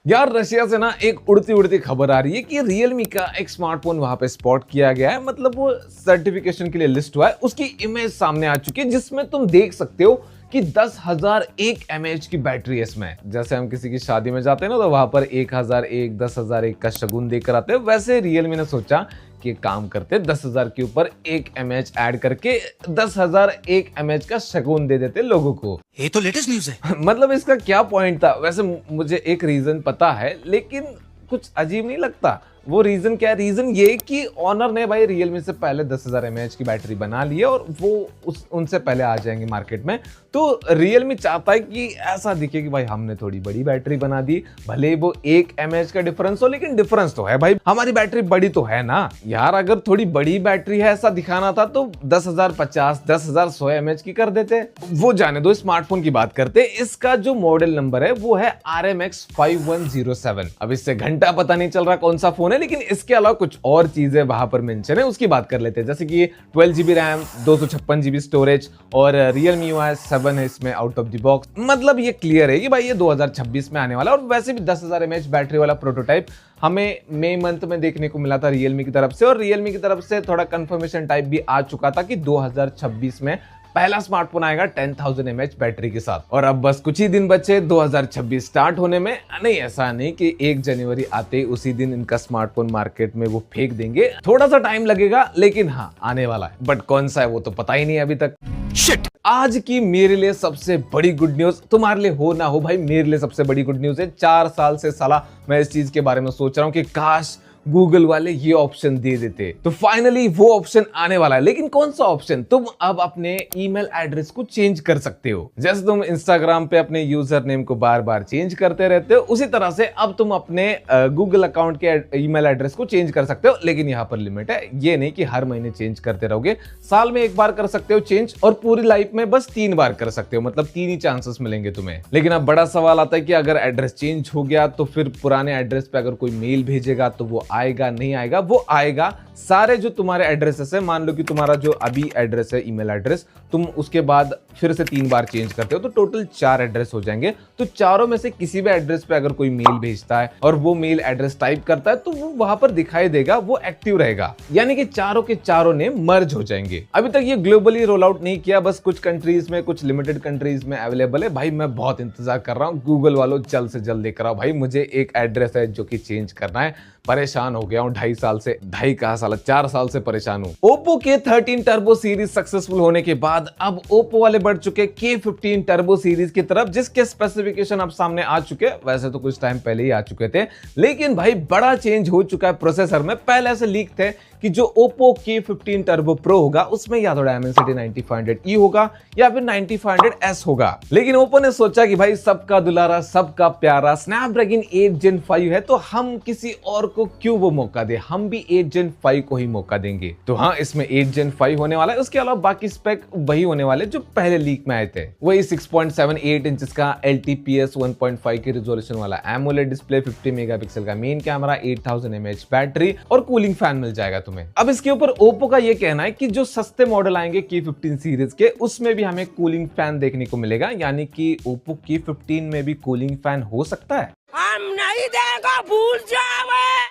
यार रशिया से ना एक उड़ती उड़ती खबर आ रही है कि रियलमी का एक स्मार्टफोन वहां पे स्पॉट किया गया है। मतलब वो सर्टिफिकेशन के लिए लिस्ट हुआ है, उसकी इमेज सामने आ चुकी है जिसमें तुम देख सकते हो कि 10,001 mAh की बैटरी है इसमें। जैसे हम किसी की शादी में जाते हैं ना तो वहां पर 1,001 10,001 का शगुन देकर आते हैं, वैसे रियलमी ने सोचा कि काम करते 10,000 के ऊपर 1 mAh ऐड करके 10,001 mAh का शगुन दे देते लोगों को। ये तो लेटेस्ट न्यूज़ है। मतलब इसका क्या पॉइंट था? वैसे मुझे एक रीजन पता है, लेकिन कुछ अजीब नहीं लगता। वो रीजन क्या है? रीजन ये कि ऑनर ने भाई रियलमी से पहले 10,000 mAh की बैटरी बना ली है और वो उनसे पहले आ जाएंगे मार्केट में। तो रियलमी चाहता है कि ऐसा दिखे कि भाई हमने थोड़ी बड़ी बैटरी बना दी, भले वो 1 mAh का डिफरेंस हो, लेकिन डिफरेंस तो है भाई, हमारी बैटरी बड़ी तो है ना यार। अगर थोड़ी बड़ी बैटरी है ऐसा दिखाना था तो 10,050 10,100 mAh की कर देते। वो जाने दो, स्मार्टफोन की बात करते। इसका जो मॉडल नंबर है वो है RMX 5107। अब इससे घंटा पता नहीं चल रहा कौन सा फोन है, लेकिन इसके अलावा कुछ और चीजें वहां पर मेंशन है, उसकी बात कर लेते हैं। जैसे कि 12GB रैम, 256GB स्टोरेज और Realme UI 7 है इसमें आउट ऑफ द बॉक्स। मतलब ये क्लियर है कि भाई ये 2026 में आने वाला है। और वैसे भी 10,000 mAh बैटरी वाला प्रोटोटाइप हमें मई मंथ में देखने को मिला था रियलमी की तरफ से, और रियलमी की तरफ से थोड़ा कंफर्मेशन टाइप भी आ चुका था कि 2026 में पहला स्मार्टफोन आएगा 10,000 mAh बैटरी के साथ। और अब बस कुछ ही दिन बचे 2026 स्टार्ट होने में। नहीं, ऐसा नहीं कि 1 जनवरी आते ही उसी दिन इनका स्मार्टफोन मार्केट में वो फेंक देंगे। थोड़ा सा टाइम लगेगा, लेकिन हाँ आने वाला है। बट कौन सा है वो तो पता ही नहीं अभी तक। शिट! आज की मेरे लिए सबसे बड़ी गुड न्यूज, तुम्हारे लिए हो ना हो भाई, मेरे लिए सबसे बड़ी गुड न्यूज है। 4 साल से साला मैं इस चीज के बारे में सोच रहा हूँ कि काश गूगल वाले ये ऑप्शन दे देते। तो फाइनली वो ऑप्शन आने वाला है। लेकिन कौन सा ऑप्शन? तुम अब अपने ईमेल एड्रेस को चेंज कर सकते हो। जैसे तुम इंस्टाग्राम पे अपने यूजर नेम को बार बार चेंज करते रहते हो, उसी तरह से अब तुम अपने गूगल अकाउंट के ईमेल एड्रेस को चेंज कर सकते हो। लेकिन यहाँ पर लिमिट है, ये नहीं कि हर महीने चेंज करते रहोगे। साल में 1 बार कर सकते हो चेंज, और पूरी लाइफ में बस 3 बार कर सकते हो। मतलब 3 ही चांसेस मिलेंगे तुम्हें। लेकिन अब बड़ा सवाल आता है कि अगर एड्रेस चेंज हो गया तो फिर पुराने एड्रेस पे अगर कोई मेल भेजेगा तो वो आएगा नहीं आएगा? वो आएगा। सारे जो तुम्हारे एड्रेसेस है, मान लो कि तुम्हारा जो अभी एड्रेस है ईमेल एड्रेस, तुम उसके बाद फिर से 3 बार चेंज करते हो तो टोटल 4 एड्रेस हो जाएंगे। तो चारों में से किसी भी एड्रेस पे अगर कोई मेल भेजता है और वो मेल एड्रेस टाइप करता है तो वो वहां पर दिखाई देगा, वो एक्टिव रहेगा। यानी कि चारों के चारों ने मर्ज हो जाएंगे। अभी तक ये ग्लोबली रोल आउट नहीं किया, बस कुछ कंट्रीज में, कुछ लिमिटेड कंट्रीज में अवेलेबल है। भाई मैं बहुत इंतजार कर रहा हूँ, गूगल वालों जल्द से जल्द लेकर आओ भाई। मुझे एक एड्रेस है जो कि चेंज करना है। परेशान हो गया हूं 2.5 साल से, 2.5 कहा साला 4 साल से परेशान हूं। ओप्पो के 13 टर्बो सीरीज सक्सेसफुल होने के बाद अब ओप्पो वाले बढ़ चुके K15 टर्बो सीरीज की तरफ, जिसके स्पेसिफिकेशन अब सामने आ चुके। वैसे तो कुछ टाइम पहले ही आ चुके थे, लेकिन भाई बड़ा चेंज हो चुका है प्रोसेसर में। पहले से लीक थे कि जो ओप्पो K15 टर्बो प्रो होगा उसमें या तो Dimensity 9500E होगा या फिर 9500S होगा। लेकिन ओप्पो ने सोचा कि भाई सबका दुलारा, सबका प्यारा स्नैपड्रैगन 8 Gen 5 है, तो हम किसी और को क्यों वो मौका दे, हम भी 8 Gen 5 को ही मौका देंगे। तो हाँ, इसमें 8 Gen 5 होने वाला है। उसके अलावा बाकी स्पेक वही होने वाले जो पहले लीक में आए थे। वही 6.78 इंच का LTPS 1.5 के रिजोल्यूशन वाला एमोलेड डिस्प्ले, 50 मेगापिक्सल का मेन कैमरा, 8000 mAh बैटरी और कूलिंग फैन मिल जाएगा तुम्हें। अब इसके ऊपर ओप्पो का ये कहना है कि जो सस्ते मॉडल आएंगे K15 सीरीज के, उसमें भी हमें कूलिंग फैन देखने को मिलेगा। यानी कि ओप्पो K15 में भी कूलिंग फैन हो सकता है। हम नहीं देगा, भूल जाओ।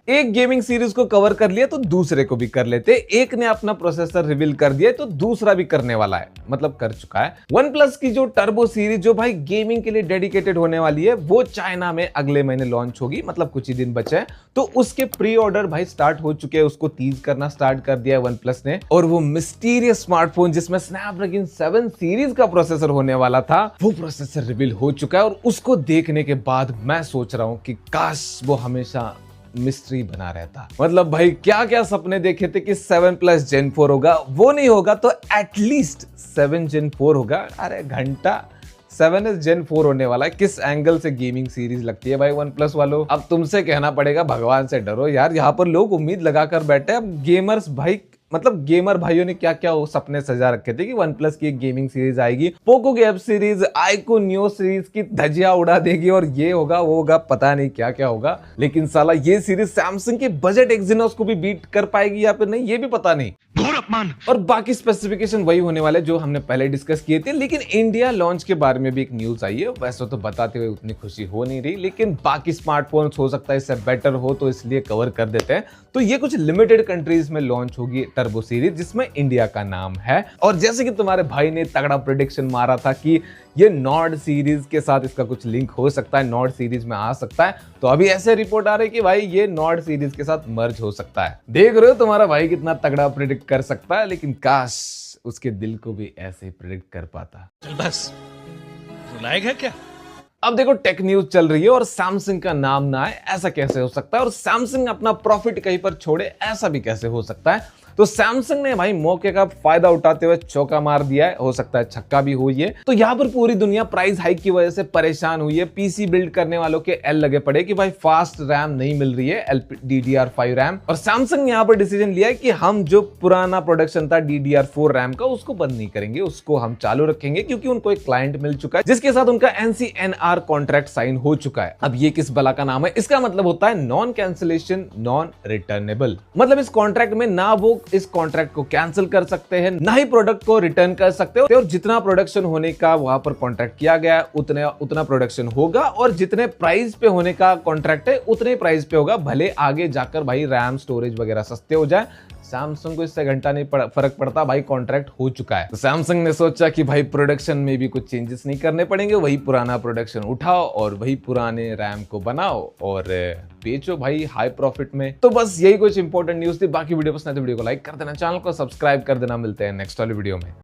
एक गेमिंग सीरीज को कवर कर लिया तो दूसरे को भी कर लेते। एक ने अपना प्रोसेसर रिवील कर दिया तो दूसरा भी करने वाला है, मतलब कर चुका है। OnePlus की जो टर्बो सीरीज जो भाई गेमिंग के लिए डेडिकेटेड होने वाली है, वो चाइना में अगले महीने लॉन्च होगी। मतलब कुछ ही दिन बचे हैं, तो उसके प्री ऑर्डर भाई स्टार्ट हो चुके हैं। उसको टीज करना स्टार्ट कर दिया है OnePlus ने। और वो मिस्टीरियस स्मार्टफोन जिसमें स्नैपड्रैगन 7 सीरीज का प्रोसेसर होने वाला था, वो प्रोसेसर रिवील हो चुका है। और उसको देखने के बाद मैं सोच रहा हूं कि काश वो हमेशा मिस्ट्री बना रहता। मतलब भाई क्या क्या सपने देखे थे कि 7 Plus Gen 4 होगा, वो नहीं होगा तो एटलीस्ट 7 Gen 4 होगा। अरे घंटा 7S Gen 4 होने वाला है। किस एंगल से गेमिंग सीरीज लगती है भाई OnePlus वालों? अब तुमसे कहना पड़ेगा भगवान से डरो यार। यहाँ पर लोग उम्मीद लगाकर बैठे। अब गेमर्स भाई, मतलब गेमर भाइयों ने क्या क्या सपने सजा रखे थे कि OnePlus की एक गेमिंग सीरीज आएगी, पोको की एफ सीरीज, आइको नियो सीरीज की धजिया उड़ा देगी, और ये होगा वो होगा, पता नहीं क्या क्या होगा। लेकिन साला ये सीरीज सैमसंग के बजट एक्सिनोस को भी बीट कर पाएगी या फिर नहीं, ये भी पता नहीं। घोर अपमान। और बाकी स्पेसिफिकेशन वही होने वाले जो हमने पहले डिस्कस किए थे, लेकिन इंडिया लॉन्च के बारे में भी एक न्यूज आई है। वैसे तो बताते हुए उतनी खुशी हो नहीं रही, लेकिन बाकी स्मार्टफोन्स हो सकता है इससे बेटर हो, तो इसलिए कवर कर देते हैं। तो ये कुछ लिमिटेड कंट्रीज में लॉन्च होगी टर्बो सीरीज, जिसमें इंडिया का नाम है। और जैसे कि तुम्हारे भाई ने तगड़ा प्रेडिक्शन मारा था कि ये नॉर्ड सीरीज के साथ इसका कुछ लिंक हो सकता है, नॉर्ड सीरीज में आ सकता है, तो अभी ऐसे रिपोर्ट आ रही है कि भाई ये नॉर्ड सीरीज के साथ मर्ज हो सकता है। देख रहे हो तुम्हारा भाई कितना तगड़ा प्रेडिक्ट कर सकता है, लेकिन काश उसके दिल को भी ऐसे ही प्रेडिक्ट कर पाता। चल बस, लायक है क्या? अब देखो टेक न्यूज चल रही है और सैमसंग का नाम ना आए, ऐसा कैसे हो सकता है? और सैमसंग अपना प्रॉफिट कहीं पर छोड़े, ऐसा भी कैसे हो सकता है? तो सैमसंग ने भाई मौके का फायदा उठाते हुए चौका मार दिया है, हो सकता है छक्का भी हो ये। तो यहाँ पर पूरी दुनिया प्राइस हाइक की वजह से परेशान हुई है। पीसी बिल्ड करने वालों के एल लगे पड़े कि भाई फास्ट रैम नहीं मिल रही है, DDR5 रैम। और सैमसंग ने यहाँ पर डिसीजन लिया है कि हम जो पुराना प्रोडक्शन था DDR4 रैम का, उसको बंद नहीं करेंगे, उसको हम चालू रखेंगे, क्योंकि उनको एक क्लाइंट मिल चुका है जिसके साथ उनका NCNR कॉन्ट्रैक्ट साइन हो चुका है। अब ये किस बला का नाम है? इसका मतलब होता है नॉन कैंसिलेशन नॉन रिटर्नेबल। मतलब इस कॉन्ट्रैक्ट में ना वो इस कॉन्ट्रैक्ट को कैंसिल कर सकते हैं, ना ही प्रोडक्ट को रिटर्न कर सकते हो। और जितना प्रोडक्शन होने का वहां पर कॉन्ट्रैक्ट किया गया है उतना प्रोडक्शन होगा, और जितने प्राइस पे होने का कॉन्ट्रैक्ट है उतने प्राइस पे होगा, भले आगे जाकर भाई रैम स्टोरेज वगैरह सस्ते हो जाए। सैमसंग को इससे घंटा नहीं फर्क पड़ता, भाई कॉन्ट्रैक्ट हो चुका है। तो सैमसंग ने सोचा कि भाई प्रोडक्शन में भी कुछ चेंजेस नहीं करने पड़ेंगे, वही पुराना प्रोडक्शन उठाओ और वही पुराने रैम को बनाओ और बेचो भाई हाई प्रॉफिट में। तो बस यही कुछ इंपॉर्टेंट न्यूज थी। बाकी वीडियो पसंद है तो वीडियो को लाइक कर देना, चैनल को सब्सक्राइब कर देना। मिलते हैं नेक्स्ट वाली वीडियो में।